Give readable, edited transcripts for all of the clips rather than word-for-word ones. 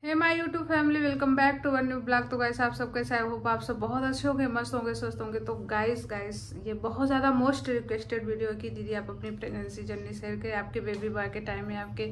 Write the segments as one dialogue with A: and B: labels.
A: Hey my YouTube family, welcome back to one new blog. तो guys आप सब कैसे हो? आप सब बहुत अच्छे होंगे, मस्त होंगे, स्वस्थ होंगे। तो गाइस ये बहुत ज़्यादा मोस्ट रिक्वेस्टेड वीडियो है कि दीदी आप अपनी प्रेगनेंसी जर्नी शेयर करें। आपके बेबी बॉय के टाइम में आपके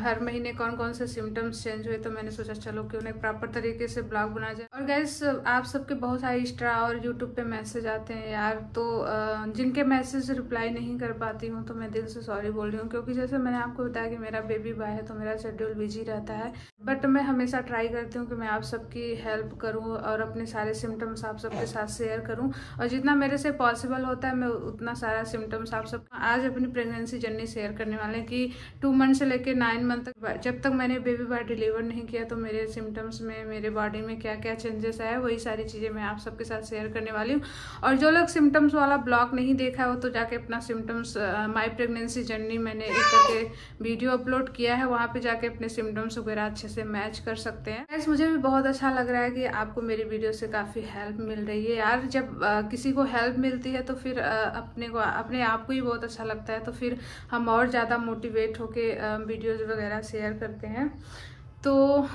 A: हर महीने कौन कौन से सिम्टम्स चेंज हुए। तो मैंने सोचा चलो क्यों ना प्रॉपर तरीके से ब्लॉग बना जाए। और गाइस आप सबके बहुत सारे इंस्टा और यूट्यूब पे मैसेज आते हैं यार, तो जिनके मैसेज रिप्लाई नहीं कर पाती हूँ तो मैं दिल से सॉरी बोल रही हूँ। क्योंकि जैसे मैंने आपको बताया कि मेरा बेबी बॉय है तो मेरा शेड्यूल बिजी रहता है, बट मैं हमेशा ट्राई करती हूँ कि मैं आप सबकी हेल्प करूँ और अपने सारे सिम्टम्स आप सबके साथ शेयर करूँ। और जितना मेरे से पॉसिबल होता है मैं उतना सारा सिम्टम्स आप सब आज अपनी प्रेगनेंसी जर्नी शेयर करने वाले हैं कि 2 मंथ से लेकर 9 मंथ तक, जब तक मैंने बेबी बॉय डिलीवर नहीं किया तो मेरे सिम्टम्स में, मेरे बॉडी में क्या क्या चेंजेस आए, वही सारी चीज़ें मैं आप सबके साथ शेयर करने वाली हूँ। और जो लोग सिम्टम्स वाला ब्लॉग नहीं देखा है वो तो जाके अपना सिम्टम्स माई प्रेगनेंसी जर्नी मैंने एक करके वीडियो अपलोड किया है, वहाँ पे जाके अपने सिम्टम्स वगैरह अच्छे से मैच कर सकते हैं। गाइस मुझे भी बहुत अच्छा लग रहा है कि आपको मेरी वीडियो से काफ़ी हेल्प मिल रही है यार। जब किसी को हेल्प मिलती है तो फिर अपने आप को ही बहुत अच्छा लगता है, तो फिर हम और ज़्यादा मोटिवेट होके वीडियोज़ वगैरह शेयर करते हैं। तो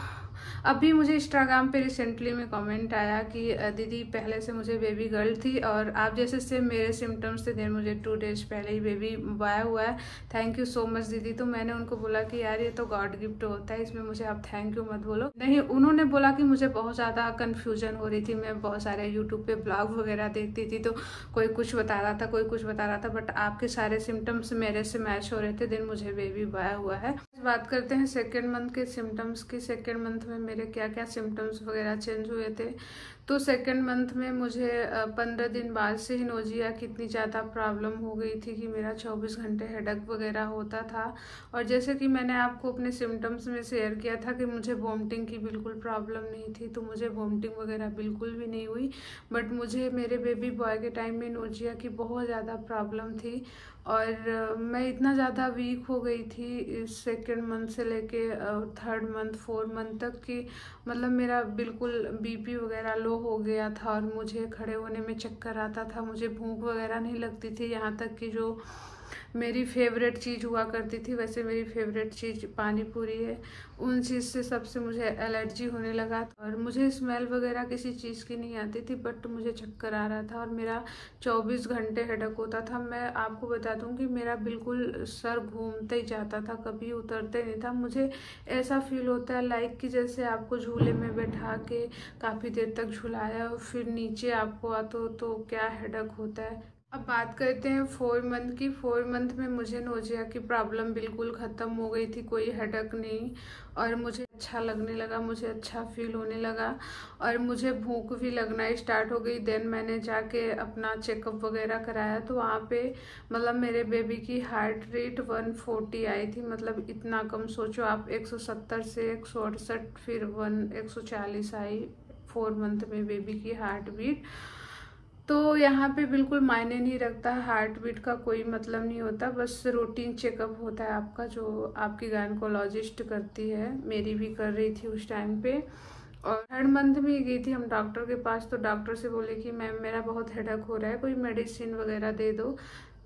A: अभी मुझे इंस्टाग्राम पे रिसेंटली में कमेंट आया कि दीदी पहले से मुझे बेबी गर्ल थी और आप जैसे सेम मेरे सिम्टम्स थे, देन मुझे 2 डेज पहले ही बेबी बॉय हुआ है। थैंक यू सो मच दीदी। तो मैंने उनको बोला कि यार ये तो गॉड गिफ्ट होता है, इसमें मुझे आप थैंक यू मत बोलो। नहीं, उन्होंने बोला कि मुझे बहुत ज़्यादा कन्फ्यूजन हो रही थी, मैं बहुत सारे यूट्यूब पे ब्लॉग वगैरह देखती थी तो कोई कुछ बता रहा था, कोई कुछ बता रहा था, बट आपके सारे सिम्टम्स मेरे से मैच हो रहे थे, देन मुझे बेबी बॉय हुआ है। बात करते हैं सेकेंड मंथ के सिम्टम्स की। सेकेंड मंथ में मेरे क्या क्या सिम्टम्स वगैरह चेंज हुए थे। तो सेकेंड मंथ में मुझे 15 दिन बाद से ही नोजिया की इतनी ज़्यादा प्रॉब्लम हो गई थी कि मेरा 24 घंटे हेडेक वगैरह होता था। और जैसे कि मैंने आपको अपने सिम्टम्स में शेयर किया था कि मुझे वोमिटिंग की बिल्कुल प्रॉब्लम नहीं थी, तो मुझे वोमिटिंग वगैरह बिल्कुल भी नहीं हुई। बट मुझे मेरे बेबी बॉय के टाइम में नोजिया की बहुत ज़्यादा प्रॉब्लम थी और मैं इतना ज़्यादा वीक हो गई थी इस सेकेंड मंथ से लेके थर्ड मंथ 4 मंथ तक कि मतलब मेरा बिल्कुल बीपी वगैरह लो हो गया था और मुझे खड़े होने में चक्कर आता था, मुझे भूख वगैरह नहीं लगती थी। यहाँ तक कि जो मेरी फेवरेट चीज़ हुआ करती थी, वैसे मेरी फेवरेट चीज़ पानी पूरी है, उन चीज़ से सबसे मुझे एलर्जी होने लगा। और मुझे स्मेल वगैरह किसी चीज़ की नहीं आती थी, बट मुझे चक्कर आ रहा था और मेरा 24 घंटे हेडेक होता था। मैं आपको बता दूं कि मेरा बिल्कुल सर घूमते ही जाता था, कभी उतरते नहीं था। मुझे ऐसा फील होता है लाइक कि जैसे आपको झूले में बैठा के काफ़ी देर तक झुलाया और फिर नीचे आपको आते हो तो क्या हेडेक होता है। अब बात करते हैं 4 मंथ की। 4 मंथ में मुझे नोजिया की प्रॉब्लम बिल्कुल ख़त्म हो गई थी, कोई हेडेक नहीं, और मुझे अच्छा लगने लगा, मुझे अच्छा फील होने लगा और मुझे भूख भी लगना स्टार्ट हो गई। देन मैंने जाके अपना चेकअप वगैरह कराया तो वहाँ पे मतलब मेरे बेबी की हार्ट रेट 140 आई थी। मतलब इतना कम, सोचो आप, 170 से 168 फिर 140 आई 4 मंथ में बेबी की हार्ट बीट। तो यहाँ पे बिल्कुल मायने नहीं रखता, हार्ट बीट का कोई मतलब नहीं होता, बस रूटीन चेकअप होता है आपका जो आपकी गायनकोलॉजिस्ट करती है। मेरी भी कर रही थी उस टाइम पे। और थर्ड मंथ में गई थी हम डॉक्टर के पास, तो डॉक्टर से बोले कि मैम मेरा बहुत हेडेक हो रहा है, कोई मेडिसिन वगैरह दे दो।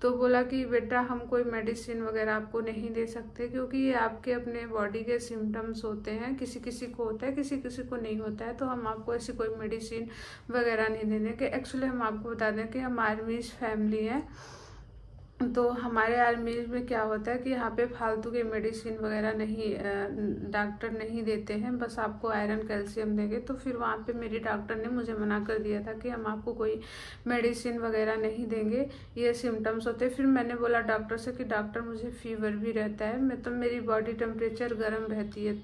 A: तो बोला कि बेटा हम कोई मेडिसिन वगैरह आपको नहीं दे सकते, क्योंकि ये आपके अपने बॉडी के सिम्टम्स होते हैं, किसी किसी को होता है, किसी किसी को नहीं होता है, तो हम आपको ऐसी कोई मेडिसिन वगैरह नहीं देने के। एक्चुअली हम आपको बता दें कि हम आर्मीज फैमिली हैं, तो हमारे आर्मीज में क्या होता है कि यहाँ पे फालतू के मेडिसिन वगैरह नहीं, डॉक्टर नहीं देते हैं, बस आपको आयरन कैल्शियम देंगे। तो फिर वहाँ पे मेरी डॉक्टर ने मुझे मना कर दिया था कि हम आपको कोई मेडिसिन वगैरह नहीं देंगे, ये सिम्टम्स होते हैं। फिर मैंने बोला डॉक्टर से कि डॉक्टर मुझे फीवर भी रहता है, मैं तो मेरी बॉडी टेम्परेचर गर्म रहती है।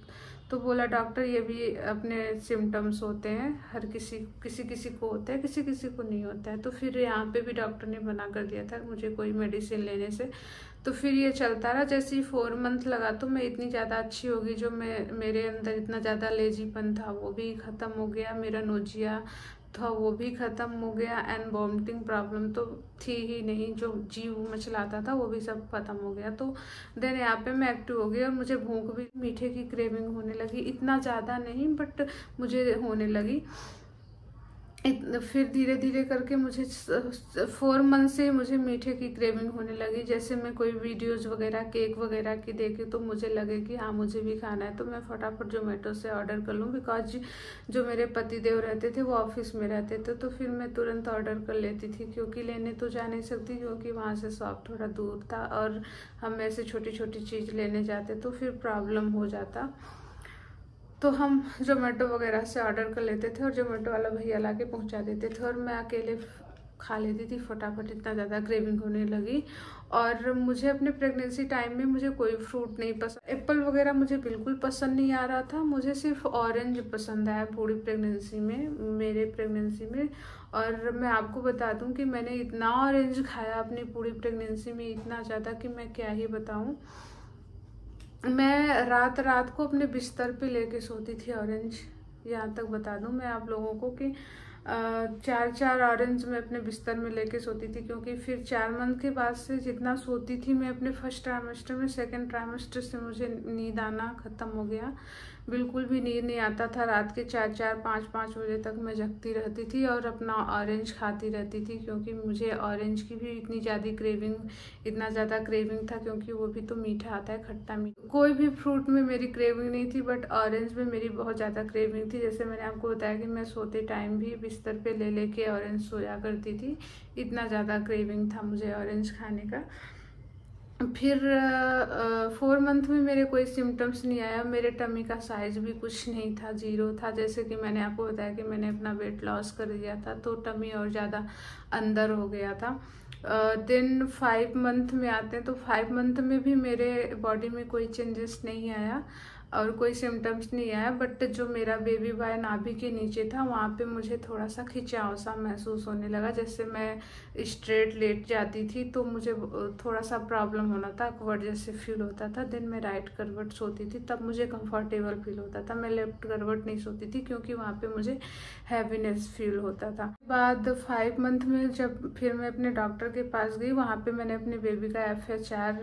A: तो बोला डॉक्टर ये भी अपने सिम्टम्स होते हैं, हर किसी किसी किसी को होता है, किसी किसी को नहीं होता है। तो फिर यहाँ पे भी डॉक्टर ने मना कर दिया था मुझे कोई मेडिसिन लेने से। तो फिर ये चलता रहा। जैसे ही 4 मंथ लगा तो मैं इतनी ज़्यादा अच्छी होगी, जो मेरे अंदर इतना ज़्यादा लेजीपन था वो भी ख़त्म हो गया, मेरा नोजिया था वो भी ख़त्म हो गया, एंड वॉमिटिंग प्रॉब्लम तो थी ही नहीं, जो जीव मचलाता था वो भी सब ख़त्म हो गया। तो देन यहाँ पे मैं एक्टिव हो गई और मुझे भूख भी, मीठे की क्रेविंग होने लगी, इतना ज़्यादा नहीं बट मुझे होने लगी। फिर धीरे धीरे करके मुझे 4 मंथ से मुझे मीठे की क्रेविंग होने लगी। जैसे मैं कोई वीडियोस वगैरह केक वगैरह की देखी तो मुझे लगे कि हाँ मुझे भी खाना है, तो मैं फटाफट जोमेटो से ऑर्डर कर लूँ। बिकॉज जो मेरे पतिदेव रहते थे वो ऑफिस में रहते थे, तो फिर मैं तुरंत ऑर्डर कर लेती थी, क्योंकि लेने तो जा नहीं सकती क्योंकि वहाँ से शॉप थोड़ा दूर था और हम ऐसे छोटी छोटी चीज़ लेने जाते तो फिर प्रॉब्लम हो जाता। तो हम जोमेटो वगैरह से ऑर्डर कर लेते थे और जोमेटो वाला भैया ला के पहुँचा देते थे और मैं अकेले खा लेती थी फटाफट। इतना ज़्यादा क्रेविंग होने लगी। और मुझे अपने प्रेगनेंसी टाइम में मुझे कोई फ्रूट नहीं पसंद, एप्पल वगैरह मुझे बिल्कुल पसंद नहीं आ रहा था। मुझे सिर्फ ऑरेंज पसंद आया पूरी प्रेगनेंसी में, मेरे प्रेगनेंसी में। और मैं आपको बता दूं कि मैंने इतना ऑरेंज खाया अपनी पूरी प्रेगनेंसी में, इतना ज़्यादा कि मैं क्या ही बताऊं। मैं रात रात को अपने बिस्तर पे लेके सोती थी ऑरेंज। यहाँ तक बता दूं मैं आप लोगों को कि 4 ऑरेंज मैं अपने बिस्तर में लेके सोती थी, क्योंकि फिर 4 मंथ के बाद से जितना सोती थी मैं अपने फर्स्ट ट्राइमेस्टर में, सेकंड ट्राइमेस्टर से मुझे नींद आना ख़त्म हो गया। बिल्कुल भी नींद नहीं आता था। रात के 4 5 बजे तक मैं जगती रहती थी और अपना ऑरेंज खाती रहती थी, क्योंकि मुझे ऑरेंज की भी इतना ज़्यादा क्रेविंग था, क्योंकि वो भी तो मीठा आता है, खट्टा मीठा। कोई भी फ्रूट में मेरी क्रेविंग नहीं थी, बट ऑरेंज में मेरी बहुत ज़्यादा क्रेविंग थी। जैसे मैंने आपको बताया कि मैं सोते टाइम भी बिस्तर पे ले लेके ऑरेंज सोया करती थी, इतना ज़्यादा क्रेविंग था मुझे ऑरेंज खाने का। फिर 4 मंथ में मेरे कोई सिम्टम्स नहीं आया। मेरे टमी का साइज भी कुछ नहीं था, 0 था। जैसे कि मैंने आपको बताया कि मैंने अपना वेट लॉस कर दिया था, तो टमी और ज़्यादा अंदर हो गया था। देन 5 मंथ में आते हैं, तो 5 मंथ में भी मेरे बॉडी में कोई चेंजेस नहीं आया और कोई सिम्टम्स नहीं आया। बट जो मेरा बेबी बॉय नाभि के नीचे था वहाँ पे मुझे थोड़ा सा खिंचाव सा महसूस होने लगा। जैसे मैं स्ट्रेट लेट जाती थी तो मुझे थोड़ा सा प्रॉब्लम होना था, अकवर्ड जैसे फील होता था। देन मैं राइट करवट सोती थी तब मुझे कंफर्टेबल फील होता था। मैं लेफ्ट करवट नहीं सोती थी क्योंकि वहाँ पे मुझे हैवीनेस फील होता था। बाद 5 मंथ में जब फिर मैं अपने डॉक्टर के पास गई, वहाँ पे मैंने अपने बेबी का FHR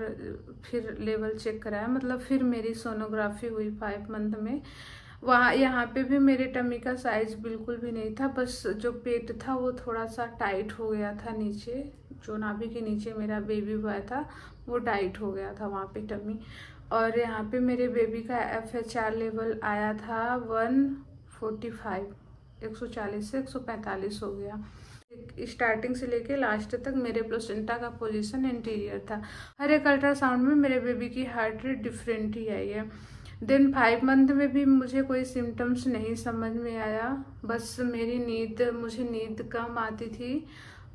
A: फिर लेवल चेक कराया, मतलब फिर मेरी सोनोग्राफी हुई 5 मंथ में। यहाँ पे भी मेरे टमी का साइज बिल्कुल भी नहीं था, बस जो पेट था वो थोड़ा सा टाइट हो गया था नीचे, जो नाभि के नीचे मेरा बेबी बॉय था वो टाइट हो गया था वहाँ पे टमी। और यहाँ पे मेरे बेबी का FHR लेवल आया था 145, 140 से 145 हो गया। स्टार्टिंग से लेके लास्ट तक मेरे प्लेसेंटा का पोजीशन इंटीरियर था। हर एक अल्ट्रासाउंड में मेरे बेबी की हार्ट रेट डिफरेंट ही आई है। देन 5 मंथ में भी मुझे कोई सिम्टम्स नहीं समझ में आया, बस मुझे नींद कम आती थी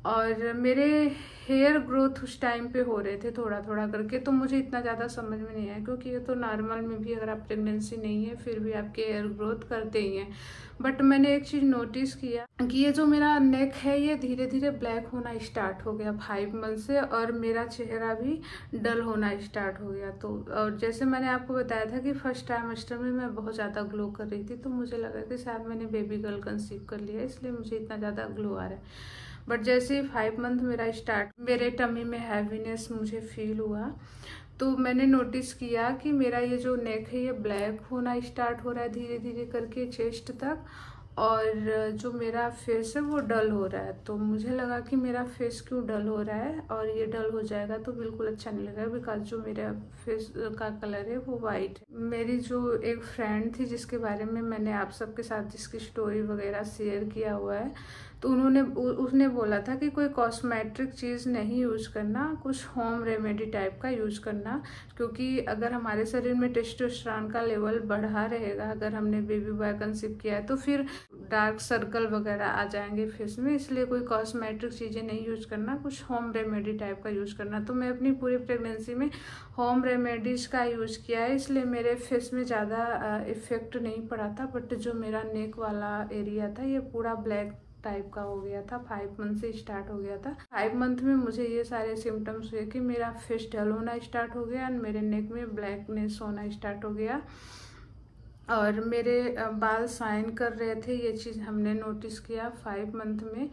A: और मेरे हेयर ग्रोथ उस टाइम पे हो रहे थे थोड़ा थोड़ा करके, तो मुझे इतना ज़्यादा समझ में नहीं आया, क्योंकि ये तो नॉर्मल में भी अगर आप प्रेगनेंसी नहीं है फिर भी आपके हेयर ग्रोथ करते ही हैं। बट मैंने एक चीज़ नोटिस किया कि ये जो मेरा नेक है ये धीरे धीरे ब्लैक होना स्टार्ट हो गया 5 मंथ से, और मेरा चेहरा भी डल होना स्टार्ट हो गया। तो और जैसे मैंने आपको बताया था कि फर्स्ट ट्राइमेस्टर में मैं बहुत ज़्यादा ग्लो कर रही थी, तो मुझे लगा कि शायद मैंने बेबी गर्ल कंसीव कर लिया, इसलिए मुझे इतना ज़्यादा ग्लो आ रहा है। बट जैसे ही 5 मंथ मेरा स्टार्ट, मेरे टमी में हैवीनेस मुझे फील हुआ, तो मैंने नोटिस किया कि मेरा ये जो नेक है ये ब्लैक होना स्टार्ट हो रहा है धीरे धीरे करके चेस्ट तक, और जो मेरा फेस है वो डल हो रहा है। तो मुझे लगा कि मेरा फेस क्यों डल हो रहा है, और ये डल हो जाएगा तो बिल्कुल अच्छा नहीं लगेगा, बिकॉज जो मेरा फेस का कलर है वो वाइट है। मेरी जो एक फ्रेंड थी जिसके बारे में मैंने आप सबके साथ जिसकी स्टोरी वगैरह शेयर किया हुआ है, तो उसने बोला था कि कोई कॉस्मेटिक चीज़ नहीं यूज करना, कुछ होम रेमेडी टाइप का यूज करना, क्योंकि अगर हमारे शरीर में टेस्टोस्टेरोन का लेवल बढ़ा रहेगा, अगर हमने बेबी बॉय कंसीव किया है, तो फिर डार्क सर्कल वगैरह आ जाएंगे फेस में। इसलिए कोई कॉस्मेटिक चीज़ें नहीं यूज करना, कुछ होम रेमेडी टाइप का यूज करना। तो मैं अपनी पूरी प्रेगनेंसी में होम रेमेडीज का यूज किया है, इसलिए मेरे फेस में ज़्यादा इफेक्ट नहीं पड़ा था। बट जो मेरा नेक वाला एरिया था ये पूरा ब्लैक टाइप का हो गया था, 5 मंथ से स्टार्ट हो गया था। 5 मंथ में मुझे ये सारे सिम्टम्स हुए कि मेरा फेस डल होना स्टार्ट हो गया, मेरे नेक में ब्लैकनेस होना स्टार्ट हो गया, और मेरे बाल शाइन कर रहे थे। ये चीज़ हमने नोटिस किया 5 मंथ में।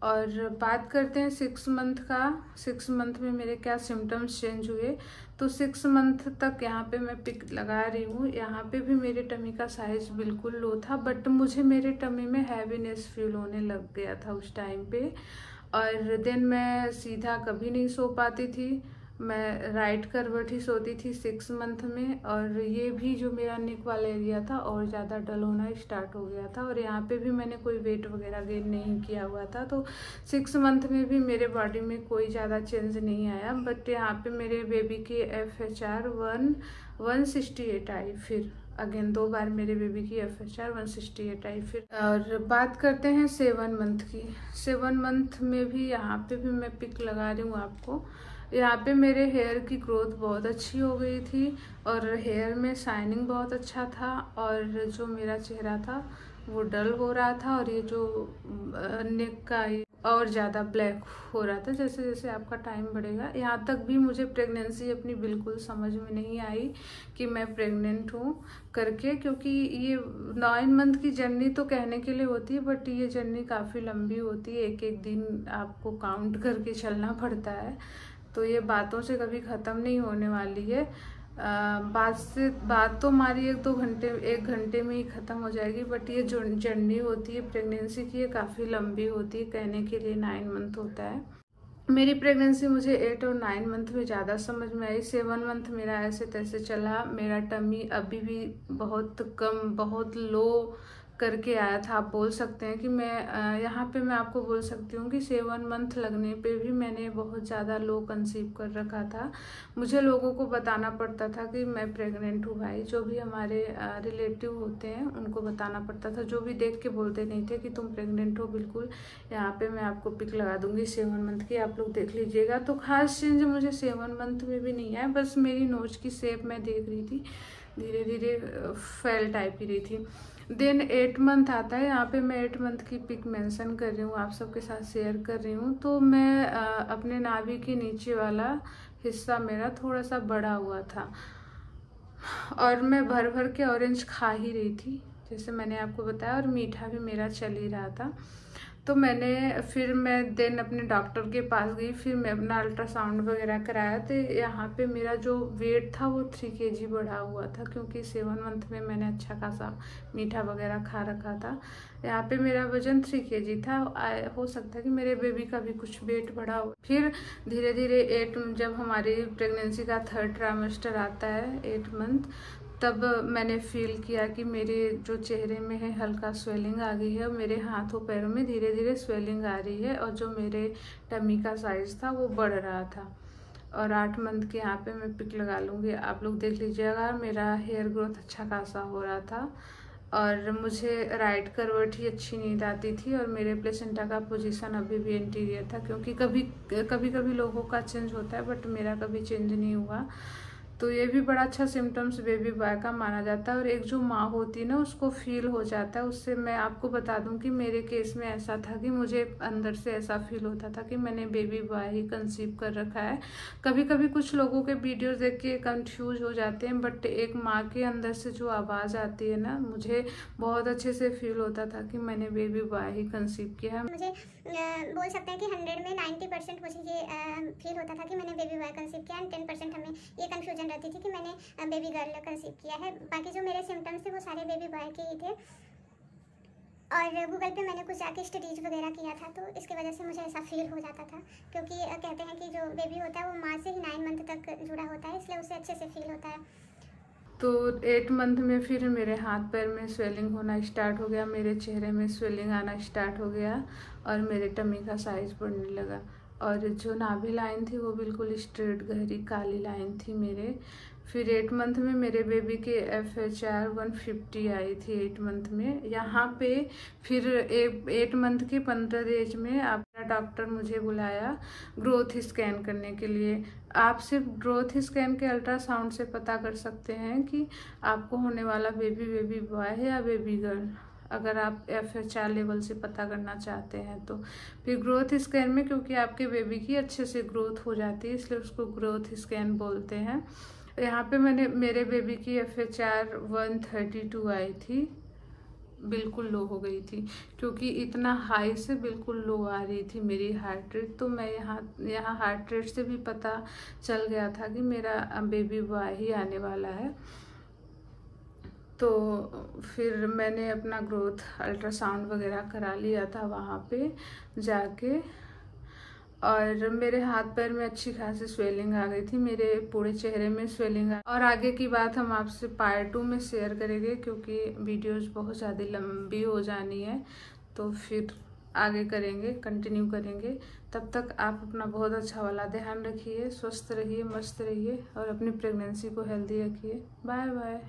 A: और बात करते हैं 6 मंथ का। 6 मंथ में मेरे क्या सिम्टम्स चेंज हुए। तो 6 मंथ तक यहाँ पे मैं पिक लगा रही हूँ। यहाँ पे भी मेरे टमी का साइज बिल्कुल लो था, बट मुझे मेरे टमी में हैवीनेस फील होने लग गया था उस टाइम पे। और दिन मैं सीधा कभी नहीं सो पाती थी, मैं राइट करवट ही सोती थी 6 मंथ में। और ये भी जो मेरा नेक वाला एरिया था और ज़्यादा डल होना स्टार्ट हो गया था। और यहाँ पे भी मैंने कोई वेट वगैरह गेन नहीं किया हुआ था। तो 6 मंथ में भी मेरे बॉडी में कोई ज़्यादा चेंज नहीं आया। बट यहाँ पे मेरे बेबी की FHR 168 आई। फिर अगेन 2 बार मेरे बेबी की FHR 168 आई। फिर और बात करते हैं 7 मंथ की। 7 मंथ में भी यहाँ पे भी मैं पिक लगा रही हूँ आपको। यहाँ पे मेरे हेयर की ग्रोथ बहुत अच्छी हो गई थी और हेयर में शाइनिंग बहुत अच्छा था। और जो मेरा चेहरा था वो डल हो रहा था और ये जो नेक का और ज़्यादा ब्लैक हो रहा था जैसे जैसे आपका टाइम बढ़ेगा। यहाँ तक भी मुझे प्रेगनेंसी अपनी बिल्कुल समझ में नहीं आई कि मैं प्रेग्नेंट हूँ करके, क्योंकि ये 9 मंथ की जर्नी तो कहने के लिए होती है, बट ये जर्नी काफ़ी लंबी होती है। एक एक दिन आपको काउंट करके चलना पड़ता है। तो ये बातों से कभी ख़त्म नहीं होने वाली है। बात तो हमारी 1 घंटे में ही ख़त्म हो जाएगी, बट ये जो जर्नी होती है प्रेगनेंसी की, ये काफ़ी लंबी होती है। कहने के लिए 9 मंथ होता है। मेरी प्रेगनेंसी मुझे 8 और 9 मंथ में ज़्यादा समझ में आई। 7 मंथ मेरा ऐसे तैसे चला। मेरा टमी अभी भी बहुत कम, बहुत लो करके आया था। आप बोल सकते हैं कि मैं यहाँ पे मैं आपको बोल सकती हूँ कि 7 मंथ लगने पे भी मैंने बहुत ज़्यादा लो कंसीव कर रखा था। मुझे लोगों को बताना पड़ता था कि मैं प्रेग्नेंट हूँ। भाई जो भी हमारे रिलेटिव होते हैं उनको बताना पड़ता था, जो भी देख के बोलते नहीं थे कि तुम प्रेग्नेंट हो। बिल्कुल यहाँ पे मैं आपको पिक लगा दूंगी 7 मंथ की, आप लोग देख लीजिएगा। तो खास चेंज मुझे 7 मंथ में भी नहीं आया, बस मेरी नोज की शेप मैं देख रही थी धीरे धीरे फैल टाइप की रही थी। देन 8 मंथ आता है। यहाँ पे मैं 8 मंथ की पिक मेंशन कर रही हूँ, आप सबके साथ शेयर कर रही हूँ। तो मैं अपने नाभि के नीचे वाला हिस्सा मेरा थोड़ा सा बड़ा हुआ था और मैं भर भर के ऑरेंज खा ही रही थी जैसे मैंने आपको बताया, और मीठा भी मेरा चल ही रहा था। तो फिर मैं देन अपने डॉक्टर के पास गई। फिर मैं अपना अल्ट्रासाउंड वगैरह कराया। तो यहाँ पे मेरा जो वेट था वो 3 kg बढ़ा हुआ था, क्योंकि 7 मंथ में मैंने अच्छा खासा मीठा वगैरह खा रखा था। यहाँ पे मेरा वजन 3 kg था। हो सकता है कि मेरे बेबी का भी कुछ वेट बढ़ा हो। फिर धीरे धीरे जब हमारी प्रेगनेंसी का 3rd ट्राइमेस्टर आता है 8 मंथ, तब मैंने फील किया कि मेरे जो चेहरे में है हल्का स्वेलिंग आ गई है। मेरे हाथों पैरों में धीरे धीरे स्वेलिंग आ रही है और जो मेरे टमी का साइज था वो बढ़ रहा था। और 8 मंथ के यहाँ पे मैं पिक लगा लूँगी, आप लोग देख लीजिएगा। मेरा हेयर ग्रोथ अच्छा खासा हो रहा था और मुझे राइट करवट ही अच्छी नींद आती थी। और मेरे प्लेसेंटा का पोजीशन अभी भी इंटीरियर था, क्योंकि कभी लोगों का चेंज होता है बट मेरा कभी चेंज नहीं हुआ। तो ये भी बड़ा अच्छा सिम्टम्स बेबी बॉय का माना जाता है। और एक जो माँ होती है ना, उसको फील हो जाता है उससे। मैं आपको बता दूं कि मेरे केस में ऐसा था कि मुझे अंदर से ऐसा फील होता था कि मैंने बेबी बॉय ही कंसीव कर रखा है। कभी कभी कुछ लोगों के वीडियोस देख के कंफ्यूज हो जाते हैं, बट एक माँ के अंदर से जो आवाज़ आती है ना, मुझे बहुत अच्छे से फील होता था कि मैंने बेबी बॉय ही कंसीव किया है।
B: मुझे बोल सकते हैं कि 100 में 90% मुझे ये फील होता था कि मैंने बेबी बॉय कंसीव किया, एंड 10% हमें ये कन्फ्यूजन रहती थी कि मैंने बेबी गर्ल कंसीव किया है। बाकी जो मेरे सिम्टम्स थे वो सारे बेबी बॉय के ही थे। और गूगल पे मैंने कुछ जाके स्टडीज वगैरह किया था, तो इसकी वजह से मुझे ऐसा फील हो जाता था। क्योंकि कहते हैं कि जो बेबी होता है वो माँ से ही 9 मंथ तक जुड़ा होता है, इसलिए उसे अच्छे से फील होता है।
A: तो 8 मंथ में फिर मेरे हाथ पैर में स्वेलिंग होना स्टार्ट हो गया, मेरे चेहरे में स्वेलिंग आना स्टार्ट हो गया और मेरे टमी का साइज बढ़ने लगा। और जो नाभि लाइन थी वो बिल्कुल स्ट्रेट गहरी काली लाइन थी मेरे। फिर 8 मंथ में मेरे बेबी के FHR 150 आई थी 8 मंथ में। यहाँ पे फिर 8 मंथ के 15 डेज में अपना डॉक्टर मुझे बुलाया ग्रोथ स्कैन करने के लिए। आप सिर्फ ग्रोथ स्कैन के अल्ट्रासाउंड से पता कर सकते हैं कि आपको होने वाला बेबी बॉय है या बेबी गर्ल, अगर आप FHR लेवल से पता करना चाहते हैं तो। फिर ग्रोथ स्कैन में, क्योंकि आपके बेबी की अच्छे से ग्रोथ हो जाती है इसलिए उसको ग्रोथ स्कैन बोलते हैं। यहाँ पे मेरे बेबी की FHR 132 आई थी बिल्कुल लो हो गई थी, क्योंकि इतना हाई से बिल्कुल लो आ रही थी मेरी हार्ट रेट। तो मैं यहाँ हार्ट रेट से भी पता चल गया था कि मेरा बेबी बॉय ही आने वाला है। तो फिर मैंने अपना ग्रोथ अल्ट्रासाउंड वगैरह करा लिया था वहाँ पे जाके, और मेरे हाथ पैर में अच्छी खासी स्वेलिंग आ गई थी, मेरे पूरे चेहरे में स्वेलिंग आ। और आगे की बात हम आपसे पार्ट 2 में शेयर करेंगे, क्योंकि वीडियोस बहुत ज़्यादा लंबी हो जानी है, तो फिर आगे करेंगे, कंटिन्यू करेंगे। तब तक आप अपना बहुत अच्छा वाला ध्यान रखिए, स्वस्थ रहिए, मस्त रहिए और अपनी प्रेगनेंसी को हेल्दी रखिए। Bye bye.